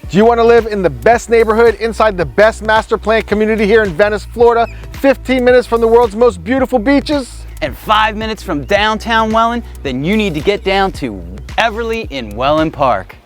Do you want to live in the best neighborhood inside the best master plan community here in Venice, Florida? 15 minutes from the world's most beautiful beaches? And 5 minutes from downtown Wellen? Then you need to get down to Everly in Wellen Park.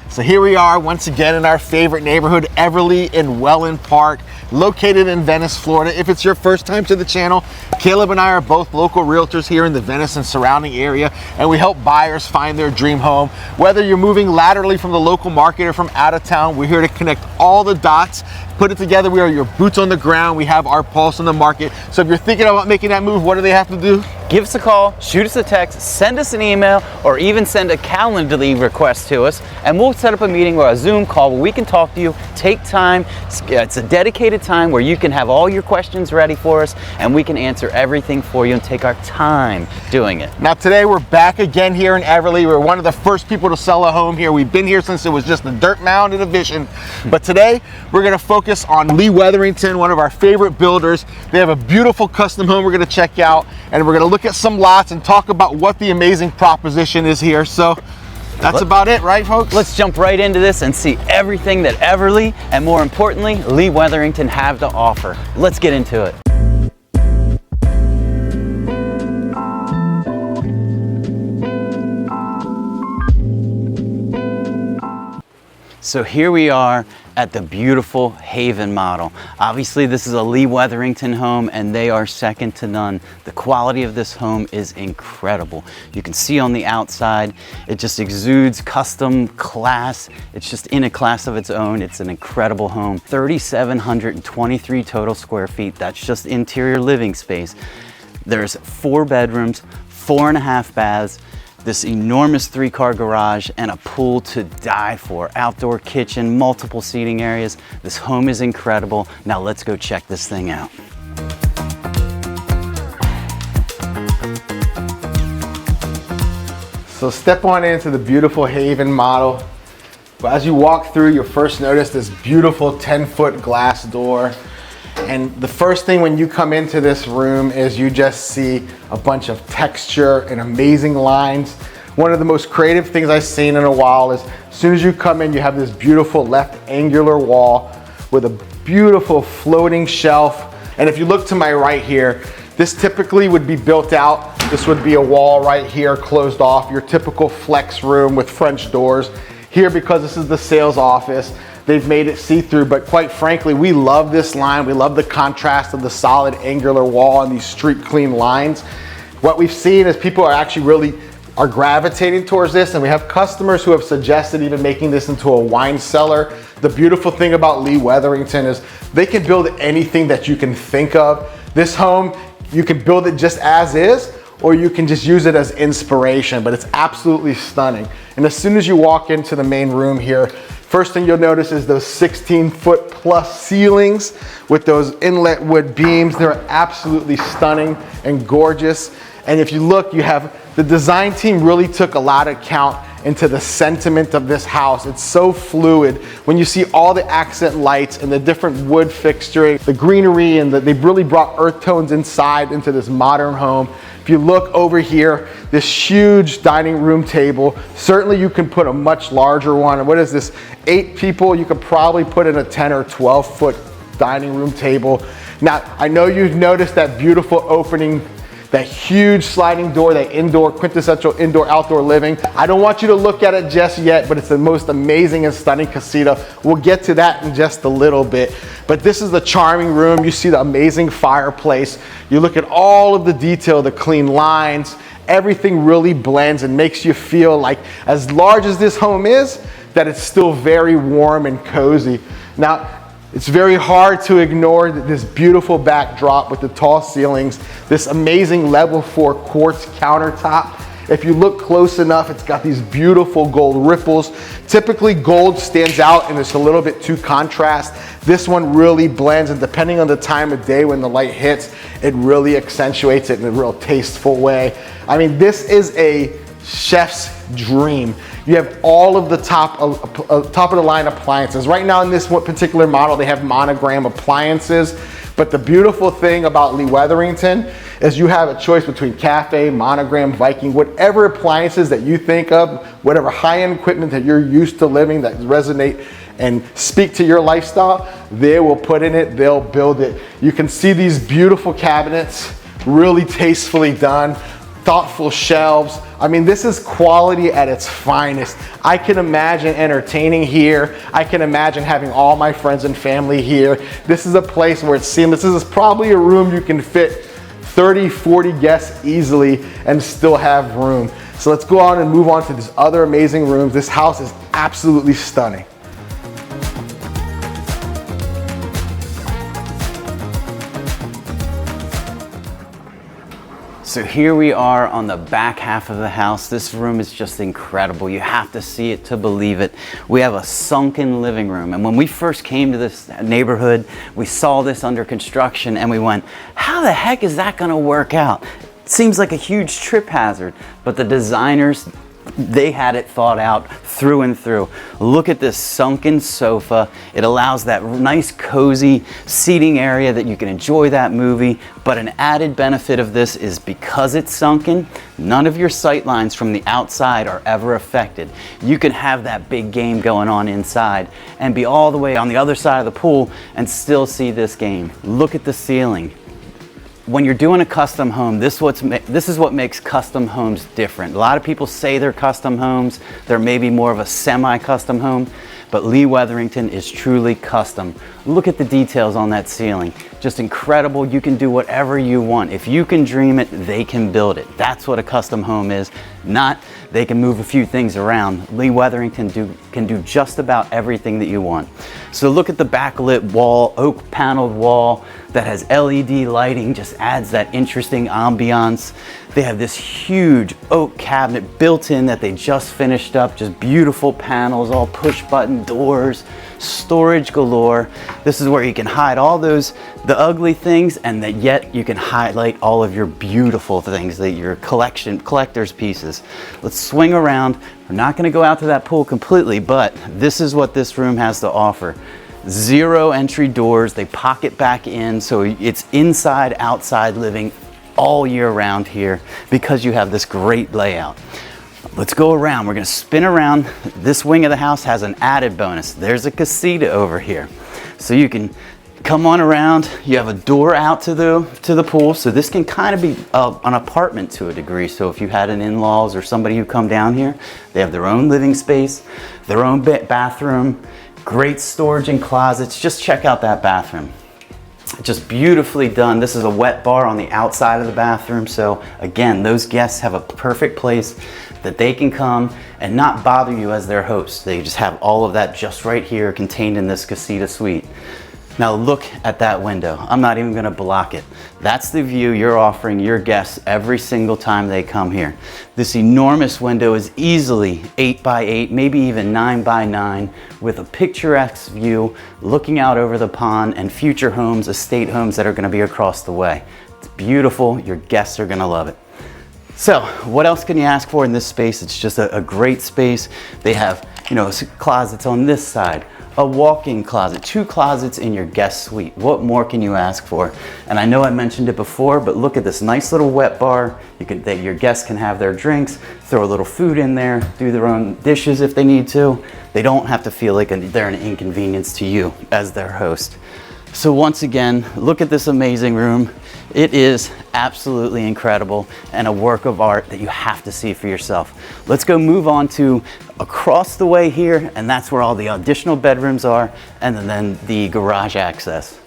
So here we are once again in our favorite neighborhood, Everly in Wellen Park, located in Venice, Florida. If it's your first time to the channel, Caleb and I are both local realtors here in the Venice and surrounding area, and we help buyers find their dream home. Whether you're moving laterally from the local market or from out of town, we're here to connect all the dots, put it together. We are your boots on the ground. We have our pulse on the market. So if you're thinking about making that move, what do they have to do? Give us a call, shoot us a text, send us an email, or even send a Calendly request to us, and we'll set up a meeting or a Zoom call where we can talk to you, take time. It's a dedicated time where you can have all your questions ready for us, and we can answer everything for you and take our time doing it. Now today we're back again here in Everly. We're one of the first people to sell a home here. We've been here since it was just a dirt mound and a vision. But today we're going to focus on Wetherington, one of our favorite builders. They have a beautiful custom home we're going to check out, and we're going to look at some lots and talk about what the amazing proposition is here. So that's about it, right, folks? Let's jump right into this and see everything that Everly, and more importantly, Wetherington have to offer. Let's get into it. So here we are at the beautiful Haven model. Obviously this is a Wetherington home, and they are second to none. The quality of this home is incredible. You can see on the outside, it just exudes custom class. It's just in a class of its own. It's an incredible home. 3,723 total square feet. That's just interior living space. There's 4 bedrooms, 4.5 baths, this enormous 3-car garage, and a pool to die for. Outdoor kitchen, multiple seating areas. This home is incredible. Now let's go check this thing out. So step on into the beautiful Haven model. As you walk through, you'll first notice this beautiful 10-foot glass door. And the first thing when you come into this room is you just see a bunch of texture and amazing lines. One of the most creative things I've seen in a while is as soon as you come in, you have this beautiful left angular wall with a beautiful floating shelf. And if you look to my right here, this typically would be built out. This would be a wall right here closed off, your typical flex room with French doors. Here, because this is the sales office, they've made it see-through, but quite frankly, we love this line. We love the contrast of the solid angular wall and these street clean lines. What we've seen is people are actually really gravitating towards this, and we have customers who have suggested even making this into a wine cellar. The beautiful thing about Wetherington is they can build anything that you can think of. This home, you can build it just as is, or you can just use it as inspiration, but it's absolutely stunning. And as soon as you walk into the main room here, first thing you'll notice is those 16-foot plus ceilings with those inlet wood beams. They're absolutely stunning and gorgeous. And if you look, you have the design team really took a lot of account into the sentiment of this house. It's so fluid. When you see all the accent lights and the different wood fixturing, the greenery, and they've really brought earth tones inside into this modern home. If you look over here, this huge dining room table, certainly you can put a much larger one. And what is this, 8 people? You could probably put in a 10 or 12 foot dining room table. Now, I know you've noticed that beautiful opening, that huge sliding door, that indoor, quintessential indoor-outdoor living. I don't want you to look at it just yet, but it's the most amazing and stunning casita. We'll get to that in just a little bit. But this is the charming room. You see the amazing fireplace. You look at all of the detail, the clean lines, everything really blends and makes you feel like, as large as this home is, that it's still very warm and cozy. Now, it's very hard to ignore this beautiful backdrop with the tall ceilings, this amazing level 4 quartz countertop. If you look close enough, it's got these beautiful gold ripples. Typically gold stands out and it's a little bit too contrast. This one really blends, and depending on the time of day when the light hits, it really accentuates it in a real tasteful way. I mean, this is a chef's dream. You have all of the top of the line appliances. Right now in this one particular model, they have monogram appliances. But the beautiful thing about Lee Wetherington is you have a choice between cafe, monogram, Viking, whatever appliances that you think of, whatever high-end equipment that you're used to living that resonate and speak to your lifestyle, they will put in it, they'll build it. You can see these beautiful cabinets, really tastefully done, thoughtful shelves. I mean, this is quality at its finest. I can imagine entertaining here. I can imagine having all my friends and family here. This is a place where it's seamless. This is probably a room you can fit 30, 40 guests easily and still have room. So let's go on and move on to these other amazing rooms. This house is absolutely stunning. So here we are on the back half of the house. This room is just incredible. You have to see it to believe it. We have a sunken living room. And when we first came to this neighborhood, we saw this under construction and we went, how the heck is that gonna work out? It seems like a huge trip hazard, but the designers, they had it thought out through and through. Look at this sunken sofa. It allows that nice cozy seating area that you can enjoy that movie. But an added benefit of this is because it's sunken, none of your sight lines from the outside are ever affected. You can have that big game going on inside and be all the way on the other side of the pool and still see this game. Look at the ceiling. When you're doing a custom home, this is what makes custom homes different. A lot of people say they're custom homes. They're maybe more of a semi-custom home, but Lee Wetherington is truly custom. Look at the details on that ceiling. Just incredible. You can do whatever you want. If you can dream it, they can build it. That's what a custom home is. Not they can move a few things around. Lee Wetherington can do just about everything that you want. So look at the backlit wall, oak paneled wall that has LED lighting, just adds that interesting ambiance. They have this huge oak cabinet built in that they just finished up, just beautiful panels, all push button doors, storage galore. This is where you can hide all the ugly things, and that yet you can highlight all of your beautiful things, that your collector's pieces. Let's swing around. We're not gonna go out to that pool completely, but this is what this room has to offer. 0 entry doors, they pocket back in, so it's inside, outside living all year round here because you have this great layout. Let's go around. We're gonna spin around. This wing of the house has an added bonus. There's a casita over here. So you can come on around. You have a door out to the pool, so this can kind of be an apartment to a degree. So if you had an in-laws or somebody who come down here, they have their own living space, their own bathroom, great storage and closets. Just check out that bathroom. Just beautifully done. This is a wet bar on the outside of the bathroom. So again, those guests have a perfect place that they can come and not bother you as their host. They just have all of that just right here contained in this casita suite. Now look at that window. I'm not even gonna block it. That's the view you're offering your guests every single time they come here. This enormous window is easily 8 by 8, maybe even 9 by 9, with a picturesque view looking out over the pond and future homes, estate homes that are gonna be across the way. It's beautiful, your guests are gonna love it. So what else can you ask for in this space? It's just a great space. They have, closets on this side, a walk-in closet, 2 closets in your guest suite. What more can you ask for? And I know I mentioned it before, but look at this nice little wet bar. Your guests can have their drinks, throw a little food in there, do their own dishes if they need to. They don't have to feel like they're an inconvenience to you as their host. So once again, look at this amazing room. It is absolutely incredible and a work of art that you have to see for yourself. Let's go move on to across the way here, and that's where all the additional bedrooms are, and then the garage access.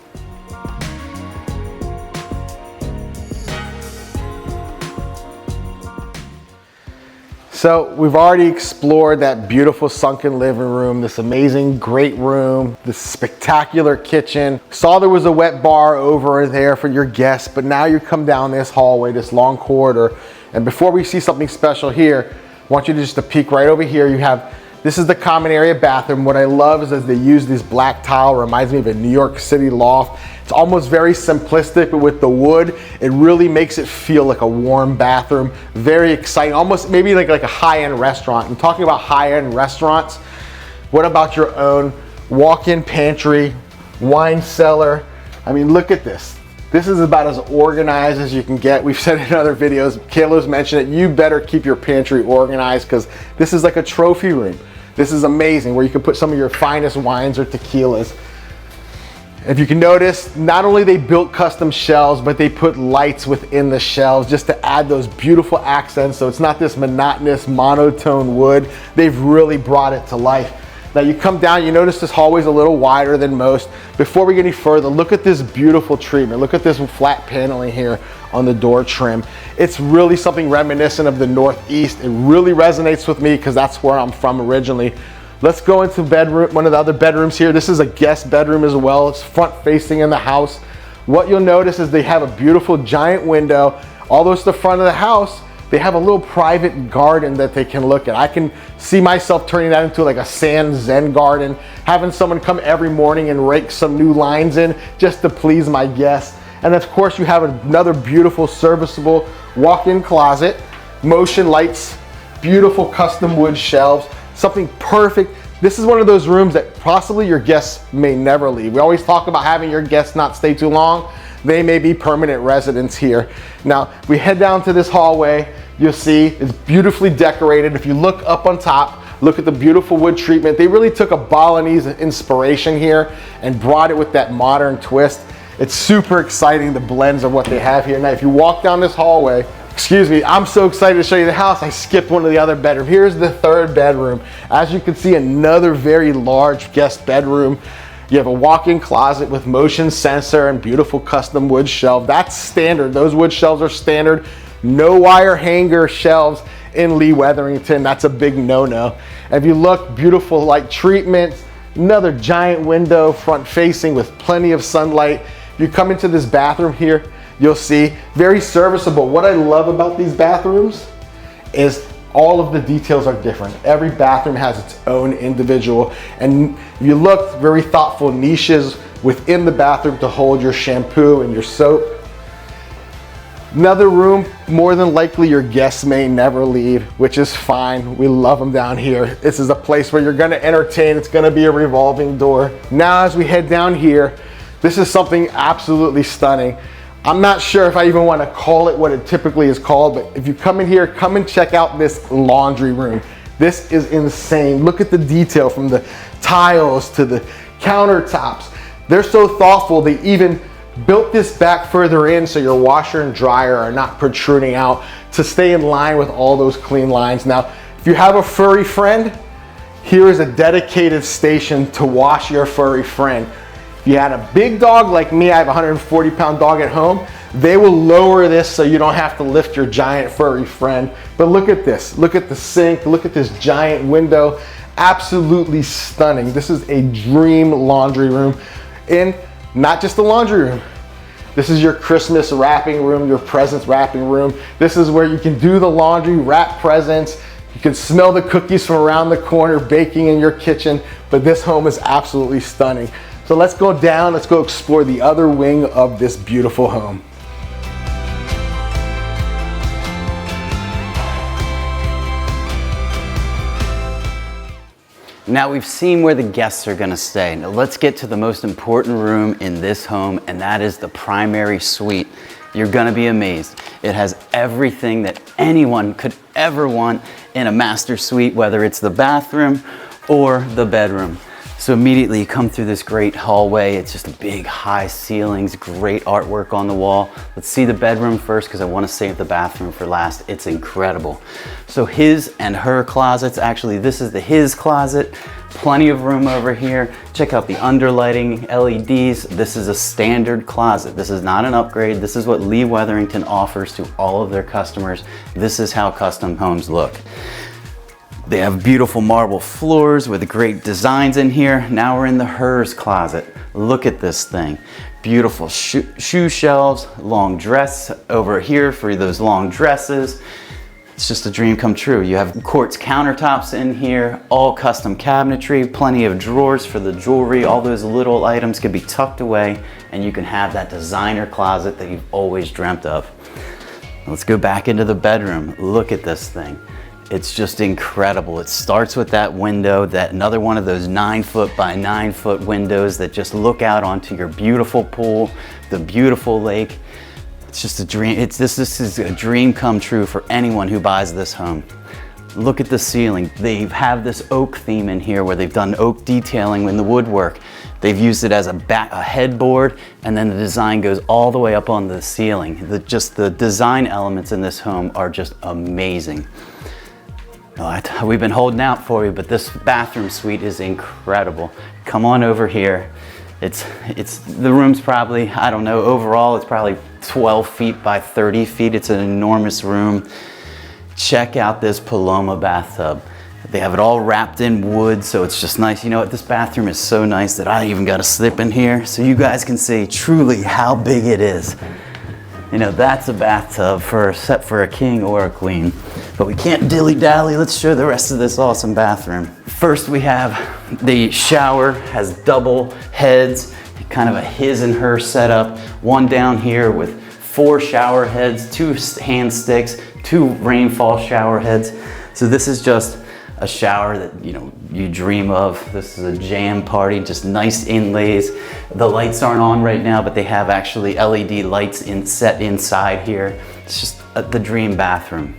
So we've already explored that beautiful sunken living room, this amazing great room, this spectacular kitchen. Saw there was a wet bar over there for your guests, but now you come down this hallway, this long corridor, and before we see something special here, I want you to just to peek right over here. You have, this is the common area bathroom. What I love is as they use this black tile, reminds me of a New York City loft. It's almost very simplistic, but with the wood, it really makes it feel like a warm bathroom. Very exciting, almost maybe like a high-end restaurant. I'm talking about high-end restaurants. What about your own walk-in pantry, wine cellar? I mean, look at this. This is about as organized as you can get. We've said in other videos, Kayla's mentioned it, you better keep your pantry organized because this is like a trophy room. This is amazing where you can put some of your finest wines or tequilas. If you can notice, not only they built custom shelves, but they put lights within the shelves just to add those beautiful accents. So it's not this monotonous monotone wood. They've really brought it to life. Now you come down, you notice this hallway's a little wider than most. Before we get any further, look at this beautiful treatment. Look at this flat paneling here on the door trim. It's really something reminiscent of the Northeast. It really resonates with me because that's where I'm from originally. Let's go into bedroom, one of the other bedrooms here. This is a guest bedroom as well. It's front facing in the house. What you'll notice is they have a beautiful giant window. Although it's the front of the house, they have a little private garden that they can look at. I can see myself turning that into like a sand zen garden, having someone come every morning and rake some new lines in just to please my guests. And of course you have another beautiful serviceable walk-in closet, motion lights, beautiful custom wood shelves, something perfect. This is one of those rooms that possibly your guests may never leave. We always talk about having your guests not stay too long. They may be permanent residents here. Now, we head down to this hallway. You'll see it's beautifully decorated. If you look up on top, look at the beautiful wood treatment. They really took a Balinese inspiration here and brought it with that modern twist. It's super exciting, the blends of what they have here. Now, if you walk down this hallway, excuse me, I'm so excited to show you the house, I skipped one of the other bedrooms. Here's the third bedroom. As you can see, another very large guest bedroom. You have a walk-in closet with motion sensor and beautiful custom wood shelf. That's standard. Those wood shelves are standard. No wire hanger shelves in Lee Wetherington. That's a big no-no. If you look, beautiful light treatment, another giant window front facing with plenty of sunlight. If you come into this bathroom here, you'll see very serviceable. What I love about these bathrooms is all of the details are different. Every bathroom has its own individual, and you look, very thoughtful niches within the bathroom to hold your shampoo and your soap. Another room, more than likely your guests may never leave, which is fine. We love them down here. This is a place where you're gonna entertain. It's gonna be a revolving door. Now as we head down here, this is something absolutely stunning. I'm not sure if I even want to call it what it typically is called, but if you come in here, come and check out this laundry room. This is insane. Look at the detail from the tiles to the countertops. They're so thoughtful, they even built this back further in so your washer and dryer are not protruding out to stay in line with all those clean lines. Now, if you have a furry friend, here is a dedicated station to wash your furry friend. If you had a big dog like me, I have a 140-pound dog at home, they will lower this so you don't have to lift your giant furry friend. But look at this, look at the sink, look at this giant window, absolutely stunning. This is a dream laundry room, and not just the laundry room. This is your Christmas wrapping room, your presents wrapping room. This is where you can do the laundry, wrap presents. You can smell the cookies from around the corner baking in your kitchen, but this home is absolutely stunning. So let's go down, let's go explore the other wing of this beautiful home. Now we've seen where the guests are gonna stay. Now let's get to the most important room in this home, and that is the primary suite. You're gonna be amazed. It has everything that anyone could ever want in a master suite, whether it's the bathroom or the bedroom. So immediately you come through this great hallway. It's just big high ceilings, great artwork on the wall. Let's see the bedroom first because I want to save the bathroom for last. It's incredible. So his and her closets, actually this is the his closet. Plenty of room over here. Check out the underlighting LEDs. This is a standard closet. This is not an upgrade. This is what Lee Wetherington offers to all of their customers. This is how custom homes look. They have beautiful marble floors with great designs in here. Now we're in the hers closet. Look at this thing. Beautiful shoe shelves, long dress over here for those long dresses. It's just a dream come true. You have quartz countertops in here, all custom cabinetry, plenty of drawers for the jewelry. All those little items can be tucked away and you can have that designer closet that you've always dreamt of. Let's go back into the bedroom. Look at this thing. It's just incredible. It starts with that window, that another one of those 9-foot by 9-foot windows that just look out onto your beautiful pool, the beautiful lake. It's just a dream. This is a dream come true for anyone who buys this home. Look at the ceiling. They have this oak theme in here where they've done oak detailing in the woodwork. They've used it as a headboard, and then the design goes all the way up on the ceiling. Just the design elements in this home are just amazing. We've been holding out for you, but this bathroom suite is incredible. Come on over here. The room's probably, I don't know, overall it's probably 12 feet by 30 feet. It's an enormous room. Check out this Paloma bathtub. They have it all wrapped in wood, so it's just nice. You know what, this bathroom is so nice that I even got to slip in here so you guys can see truly how big it is. You know, that's a bathtub set for a king or a queen. But we can't dilly-dally. Let's show the rest of this awesome bathroom. First we have the shower, has double heads, kind of a his and her setup. One down here with 4 shower heads, 2 hand sticks, 2 rainfall shower heads. So this is just a shower that you dream of. This is a jam party, just nice inlays. The lights aren't on right now, but they have actually LED lights set inside here. It's just the dream bathroom.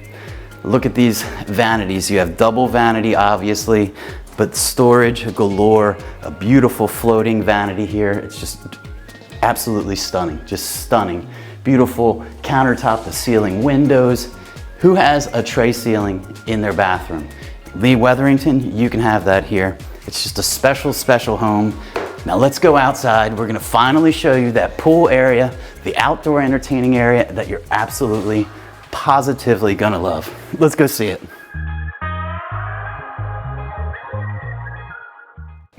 Look at these vanities. You have double vanity, obviously, but storage galore, a beautiful floating vanity here. It's just absolutely stunning, just stunning. Beautiful countertop to ceiling windows. Who has a tray ceiling in their bathroom? Lee Wetherington, you can have that here. It's just a special, special home. Now let's go outside. We're gonna finally show you that pool area, the outdoor entertaining area that you're absolutely, positively gonna love. Let's go see it.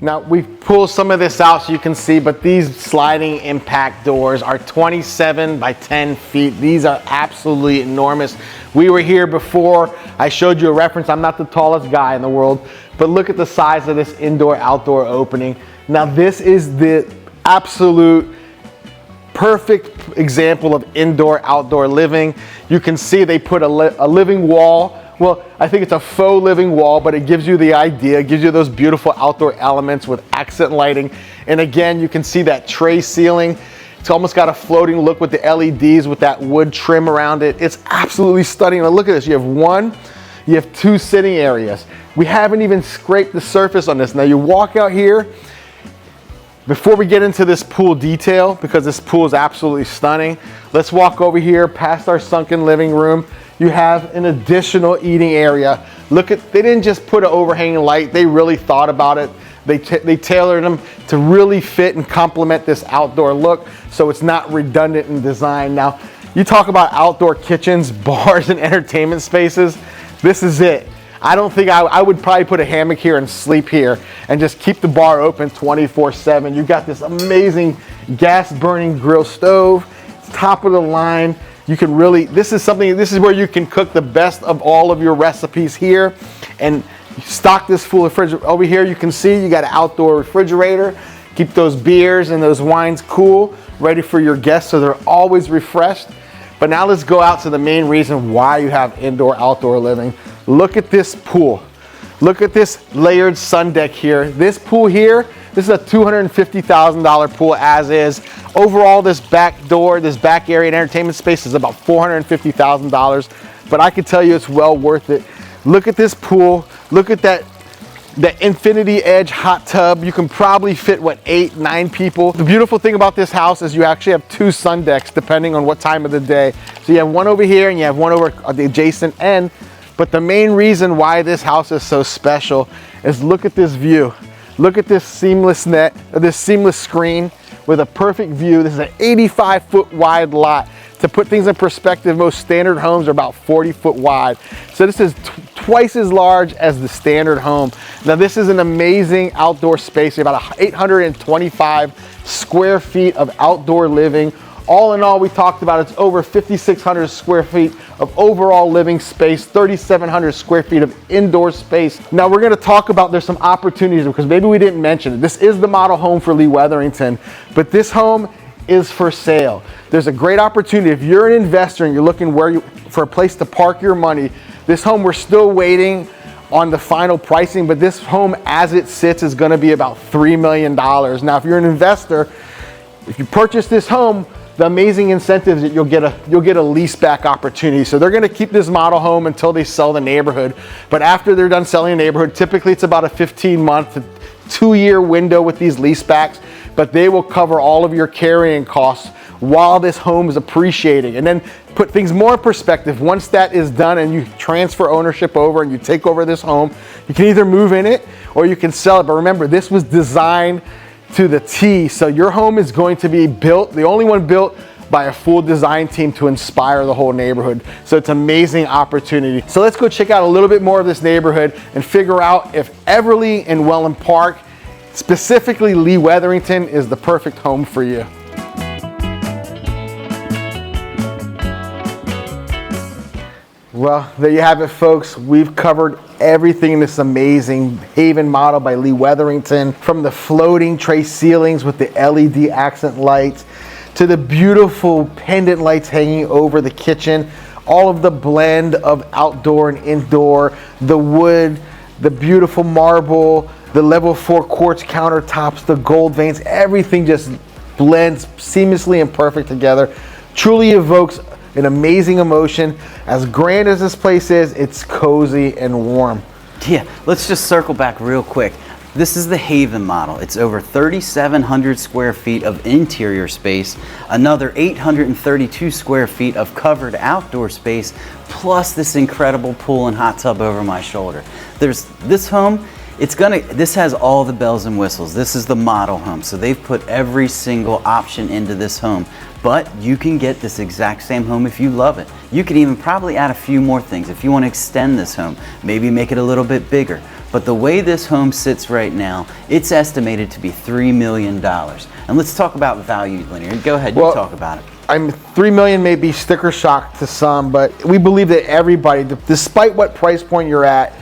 Now we've pulled some of this out so you can see, but these sliding impact doors are 27 by 10 feet. These are absolutely enormous. We were here before. I showed you a reference. I'm not the tallest guy in the world, but look at the size of this indoor-outdoor opening. Now this is the absolute perfect example of indoor-outdoor living. You can see they put a living wall. Well, I think it's a faux living wall, but it gives you the idea, it gives you those beautiful outdoor elements with accent lighting. And again, you can see that tray ceiling. It's almost got a floating look with the LEDs with that wood trim around it. It's absolutely stunning. Now look at this, you have 2 sitting areas. We haven't even scraped the surface on this. Now you walk out here, before we get into this pool detail, because this pool is absolutely stunning, let's walk over here past our sunken living room. You have an additional eating area. Look at, they didn't just put an overhanging light, they really thought about it. They tailored them to really fit and complement this outdoor look so it's not redundant in design. Now, you talk about outdoor kitchens, bars, and entertainment spaces, this is it. I don't think I would probably put a hammock here and sleep here and just keep the bar open 24/7. You've got this amazing gas burning grill stove, it's top of the line. You can really, this is where you can cook the best of all of your recipes here and stock this full of refrigerator. Over here you can see you got an outdoor refrigerator. Keep those beers and those wines cool, ready for your guests so they're always refreshed. But now let's go out to the main reason why you have indoor-outdoor living. Look at this pool. Look at this layered sun deck here. This pool here, this is a $250,000 pool as is. Overall, this back door, this back area and entertainment space is about $450,000, but I can tell you it's well worth it. Look at this pool. Look at that infinity edge hot tub. You can probably fit, what, 8, 9 people. The beautiful thing about this house is you actually have 2 sun decks depending on what time of the day. So you have one over here and you have one over at the adjacent end. But the main reason why this house is so special is look at this view. Look at this seamless screen with a perfect view. This is an 85-foot wide lot. To put things in perspective, most standard homes are about 40 foot wide. So this is twice as large as the standard home. Now this is an amazing outdoor space, about 825 square feet of outdoor living. All in all, we talked about it's over 5,600 square feet of overall living space, 3,700 square feet of indoor space. Now we're gonna talk about, there's some opportunities because maybe we didn't mention it. This is the model home for Lee Wetherington, but this home is for sale. There's a great opportunity. If you're an investor and you're looking for a place to park your money, this home, we're still waiting on the final pricing, but this home as it sits is gonna be about $3 million. Now, if you're an investor, if you purchase this home, the amazing incentives that you'll get a lease back opportunity. So they're gonna keep this model home until they sell the neighborhood. But after they're done selling the neighborhood, typically it's about a 15-month to 2-year window with these lease backs, but they will cover all of your carrying costs while this home is appreciating. And then put things more in perspective, once that is done and you transfer ownership over and you take over this home, you can either move in it or you can sell it. But remember, this was designed to the T. So your home is going to be built, the only one built by a full design team to inspire the whole neighborhood. So it's an amazing opportunity. So let's go check out a little bit more of this neighborhood and figure out if Everly and Wellen Park, specifically Lee Wetherington, is the perfect home for you. Well, there you have it, folks. We've covered everything in this amazing Haven model by Lee Wetherington, from the floating tray ceilings with the LED accent lights to the beautiful pendant lights hanging over the kitchen, all of the blend of outdoor and indoor, the wood, the beautiful marble, the level 4 quartz countertops, the gold veins, everything just blends seamlessly and perfect together. Truly evokes an amazing emotion. As grand as this place is, it's cozy and warm. Yeah, let's just circle back real quick. This is the Haven model. It's over 3,700 square feet of interior space, another 832 square feet of covered outdoor space, plus this incredible pool and hot tub over my shoulder. There's this home, this has all the bells and whistles. This is the model home, so they've put every single option into this home. But you can get this exact same home if you love it. You could even probably add a few more things if you want to extend this home, maybe make it a little bit bigger. But the way this home sits right now, it's estimated to be $3 million. And let's talk about value, Lanir. Go ahead, you talk about it. $3 million may be sticker shock to some, but we believe that everybody, despite what price point you're at,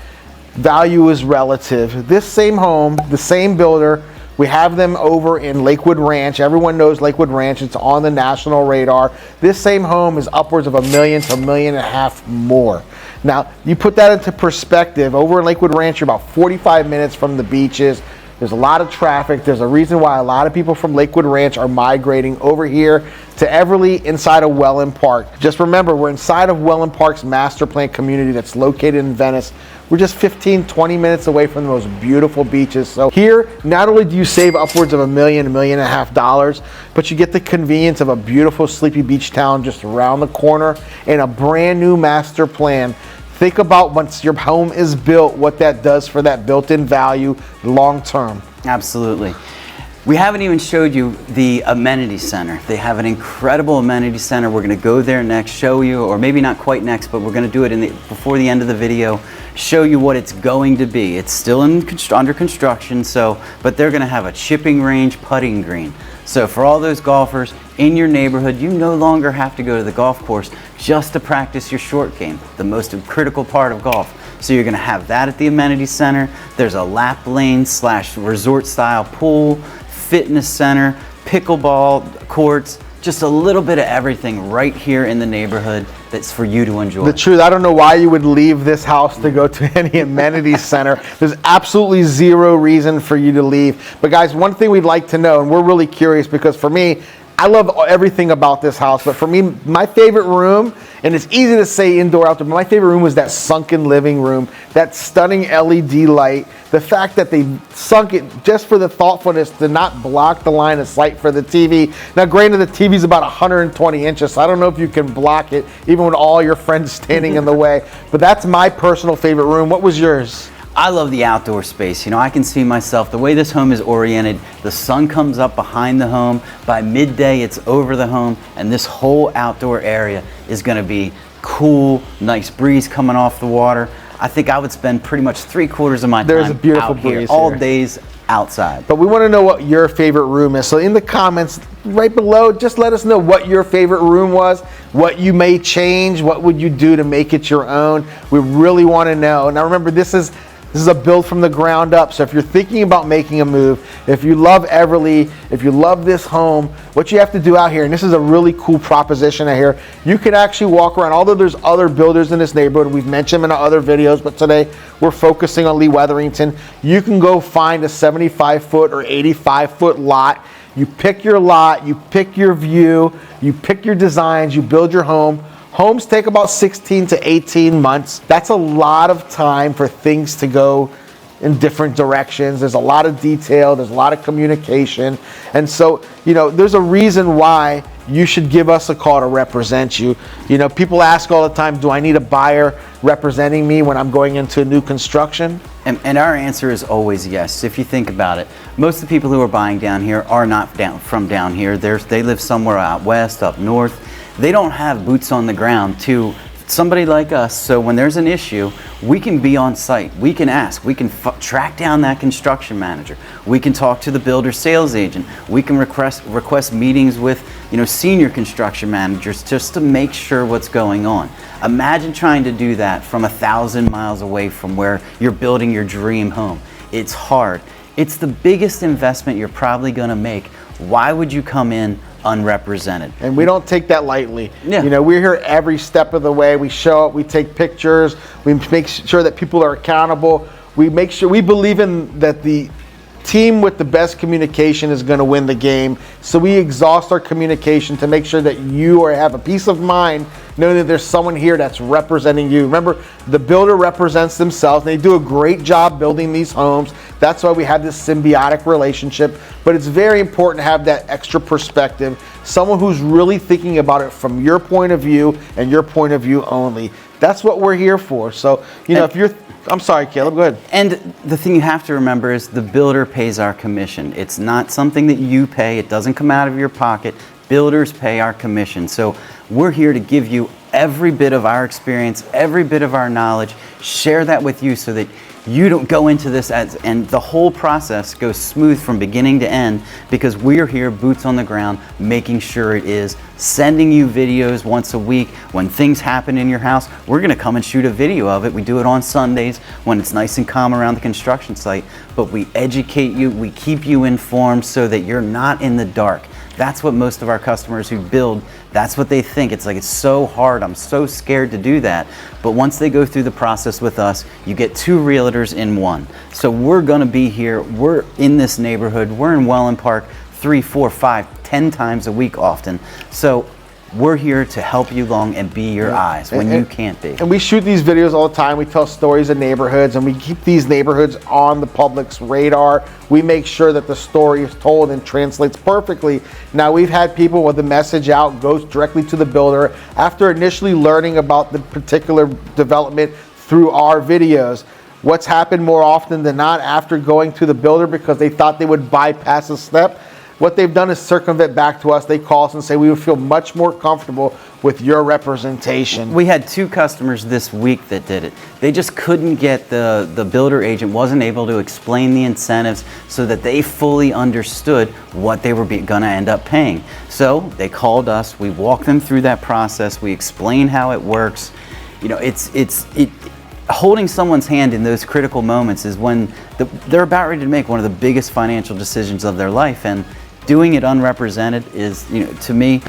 value is relative. This same home, the same builder, we have them over in Lakewood Ranch. Everyone knows Lakewood Ranch. It's on the national radar. This same home is upwards of $1 million to $1.5 million more. Now, you put that into perspective. Over in Lakewood Ranch, you're about 45 minutes from the beaches. There's a lot of traffic. There's a reason why a lot of people from Lakewood Ranch are migrating over here to Everly inside of Wellen Park. Just remember, we're inside of Wellen Park's master plan community that's located in Venice. We're just 15-20 minutes away from the most beautiful beaches. So here, not only do you save upwards of $1 million, $1.5 million, but you get the convenience of a beautiful sleepy beach town just around the corner and a brand new master plan. Think about once your home is built, what that does for that built-in value long term. Absolutely. We haven't even showed you the amenity center. They have an incredible amenity center. We're going to go there next, show you, or maybe not quite next, but we're going to do it before the end of the video, show you what it's going to be. It's still under construction, but they're going to have a chipping range, putting green. So for all those golfers in your neighborhood, you no longer have to go to the golf course just to practice your short game, the most critical part of golf. So you're going to have that at the amenity center. There's a lap lane / resort style pool, fitness center, pickleball courts, just a little bit of everything right here in the neighborhood that's for you to enjoy. The truth, I don't know why you would leave this house to go to any amenity center. There's absolutely zero reason for you to leave. But guys, one thing we'd like to know, and we're really curious because for me, I love everything about this house, but for me, my favorite room, and it's easy to say indoor, outdoor, but my favorite room was that sunken living room, that stunning LED light, the fact that they sunk it just for the thoughtfulness to not block the line of sight for the TV. Now, granted, the TV's about 120 inches, so I don't know if you can block it, even with all your friends standing in the way, but that's my personal favorite room. What was yours? I love the outdoor space. You know, I can see myself, the way this home is oriented, the sun comes up behind the home, by midday it's over the home, and this whole outdoor area is gonna be cool, nice breeze coming off the water. I think I would spend pretty much 3/4 of my There's a time beautiful out here, breeze all here. days outside. But we want to know what your favorite room is. So in the comments right below, just let us know what your favorite room was, what you may change, what would you do to make it your own. We really want to know. Now remember, this is a build from the ground up. So if you're thinking about making a move, if you love Everly, if you love this home, what you have to do out here, and this is a really cool proposition out here, you can actually walk around. Although there's other builders in this neighborhood, we've mentioned them in our other videos, but today we're focusing on Lee Wetherington. You can go find a 75-foot or 85-foot lot. You pick your lot, you pick your view, you pick your designs, you build your home. Homes take about 16 to 18 months. That's a lot of time for things to go in different directions. There's a lot of detail, there's a lot of communication. And so, you know, there's a reason why you should give us a call to represent you. You know, people ask all the time, do I need a buyer representing me when I'm going into new construction? And our answer is always yes. If you think about it, most of the people who are buying down here are not from down here. They live somewhere out west, up north. They don't have boots on the ground to somebody like us. So when there's an issue, we can be on site. We can ask. We can track down that construction manager. We can talk to the builder sales agent. We can request meetings with, you know, senior construction managers just to make sure what's going on. Imagine trying to do that from 1,000 miles away from where you're building your dream home. It's hard. It's the biggest investment you're probably going to make. Why would you come in unrepresented? And we don't take that lightly. Yeah. You know, we're here every step of the way. We show up, we take pictures, we make sure that people are accountable. We make sure, we believe in that the team with the best communication is going to win the game. So we exhaust our communication to make sure that you have a peace of mind knowing that there's someone here that's representing you. Remember, the builder represents themselves. They do a great job building these homes. That's why we have this symbiotic relationship. But it's very important to have that extra perspective, someone who's really thinking about it from your point of view and your point of view only. That's what we're here for. So, you know, if you're, I'm sorry, Caleb, go ahead. And the thing you have to remember is the builder pays our commission. It's not something that you pay. It doesn't come out of your pocket. Builders pay our commission. So we're here to give you every bit of our experience, every bit of our knowledge, share that with you so that you don't go into this and the whole process goes smooth from beginning to end, because we're here, boots on the ground, making sure it is, sending you videos once a week. When things happen in your house, we're gonna come and shoot a video of it. We do it on Sundays when it's nice and calm around the construction site, but we educate you, we keep you informed so that you're not in the dark. That's what most of our customers who build, that's what they think. It's like, it's so hard, I'm so scared to do that. But once they go through the process with us, you get 2 realtors in 1. So we're gonna be here, we're in this neighborhood, we're in Wellen Park 3, 4, 5, 10 times a week often. So we're here to help you along and be your eyes when you can't be. And we shoot these videos all the time. We tell stories of neighborhoods, and we keep these neighborhoods on the public's radar. We make sure that the story is told and translates perfectly. Now, we've had people where the message out goes directly to the builder after initially learning about the particular development through our videos. What's happened more often than not after going to the builder because they thought they would bypass a step, what they've done is circumvent back to us. They call us and say, we would feel much more comfortable with your representation. We had 2 customers this week that did it. They just couldn't get the builder agent, wasn't able to explain the incentives so that they fully understood what they were gonna end up paying. So they called us, we walked them through that process, we explained how it works. You know, holding someone's hand in those critical moments is when they're about ready to make one of the biggest financial decisions of their life, and doing it unrepresented is, you know, to me,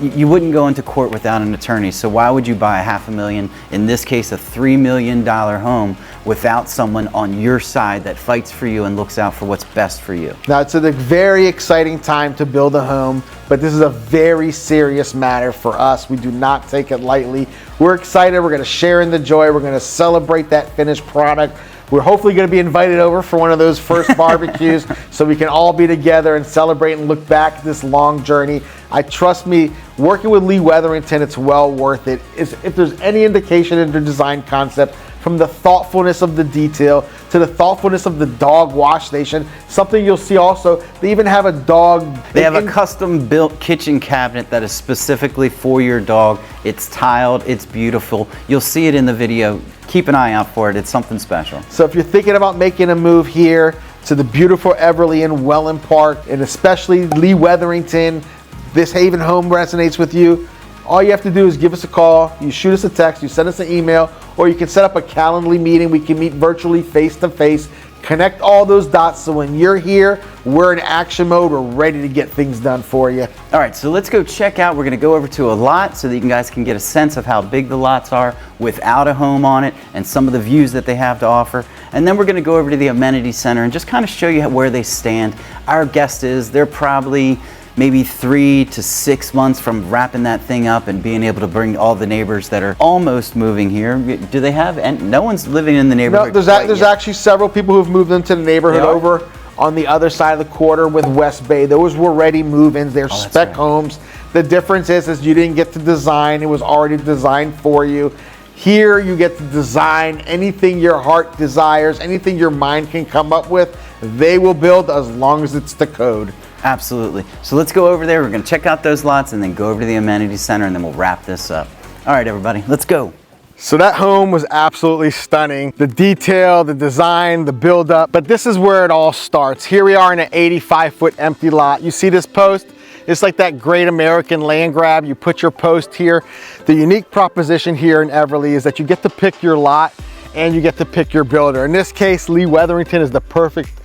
you wouldn't go into court without an attorney. So why would you buy a $500,000, in this case a $3 million home, without someone on your side that fights for you and looks out for what's best for you? Now, it's a very exciting time to build a home, but this is a very serious matter for us. We do not take it lightly. We're excited. We're going to share in the joy. We're going to celebrate that finished product. We're hopefully going to be invited over for one of those first barbecues so we can all be together and celebrate and look back at this long journey. Trust me, working with Lee Wetherington, it's well worth it. If there's any indication in their design concept, from the thoughtfulness of the detail to the thoughtfulness of the dog wash station, something you'll see also, they even have a dog. They have a custom built kitchen cabinet that is specifically for your dog. It's tiled, it's beautiful. You'll see it in the video. keep an eye out for it. It's something special. So if you're thinking about making a move here to the beautiful Everly in Wellen Park, and especially Lee Wetherington, this Haven home resonates with you, all you have to do is give us a call, you shoot us a text, you send us an email, or you can set up a Calendly meeting. We can meet virtually face to face, connect all those dots so when you're here, we're in action mode, we're ready to get things done for you. All right, so let's go check out. We're gonna go over to a lot so that you guys can get a sense of how big the lots are without a home on it and some of the views that they have to offer. And then we're gonna go over to the amenity center and just kind of show you where they stand. Our guess is they're probably maybe 3 to 6 months from wrapping that thing up and being able to bring all the neighbors that are almost moving here. Do they have, and no one's living in the neighborhood? No, there's actually several people who've moved into the neighborhood over on the other side of the quarter with West Bay. Those were ready move-ins. They're spec homes. The difference is you didn't get to design. It was already designed for you. Here you get to design anything your heart desires, anything your mind can come up with. They will build as long as it's the code. Absolutely. So let's go over there. We're going to check out those lots and then go over to the amenity center, and then we'll wrap this up. All right, everybody, let's go. So that home was absolutely stunning. The detail, the design, the build up, but this is where it all starts. Here we are in an 85-foot empty lot. You see this post? It's like that great American land grab. You put your post here. The unique proposition here in Everly is that you get to pick your lot and you get to pick your builder. In this case, Lee Wetherington is the perfect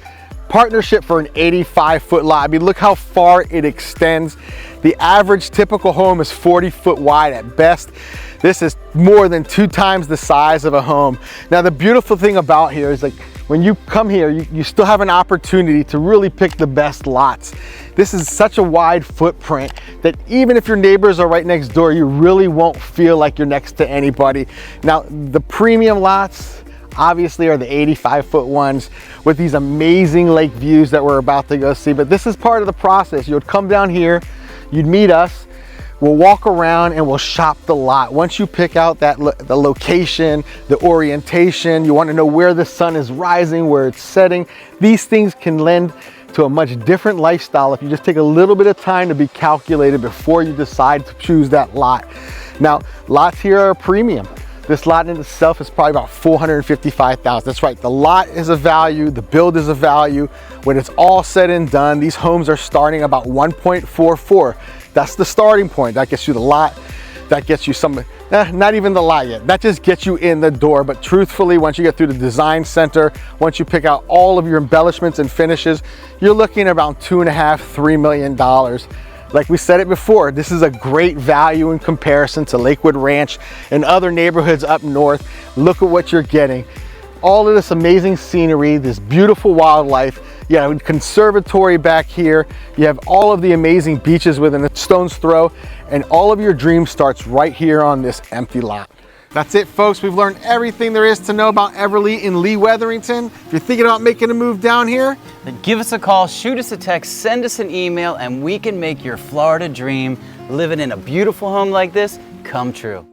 partnership for an 85-foot lot. I mean, look how far it extends. The average typical home is 40-foot wide at best. This is more than 2 times the size of a home. Now, the beautiful thing about here is, like, when you come here, you still have an opportunity to really pick the best lots. This is such a wide footprint that even if your neighbors are right next door, you really won't feel like you're next to anybody. Now, the premium lots obviously are the 85-foot ones with these amazing lake views that we're about to go see. But this is part of the process. You would come down here, you'd meet us, we'll walk around and we'll shop the lot. Once you pick out the location, the orientation, you want to know where the sun is rising, where it's setting. These things can lend to a much different lifestyle if you just take a little bit of time to be calculated before you decide to choose that lot. Now, lots here are premium. This lot in itself is probably about $455,000. That's right, the lot is a value, the build is a value. When it's all said and done, these homes are starting about 1.44. That's the starting point. That gets you the lot, that gets you some, not even the lot yet. That just gets you in the door. But truthfully, once you get through the design center, once you pick out all of your embellishments and finishes, you're looking at around $2.5–3 million. Like we said it before, this is a great value in comparison to Lakewood Ranch and other neighborhoods up north. Look at what you're getting. All of this amazing scenery, this beautiful wildlife. You have a conservatory back here. You have all of the amazing beaches within a stone's throw, and all of your dream starts right here on this empty lot. That's it, folks. We've learned everything there is to know about Everly in Lee Wetherington. If you're thinking about making a move down here, then give us a call, shoot us a text, send us an email, and we can make your Florida dream, living in a beautiful home like this, come true.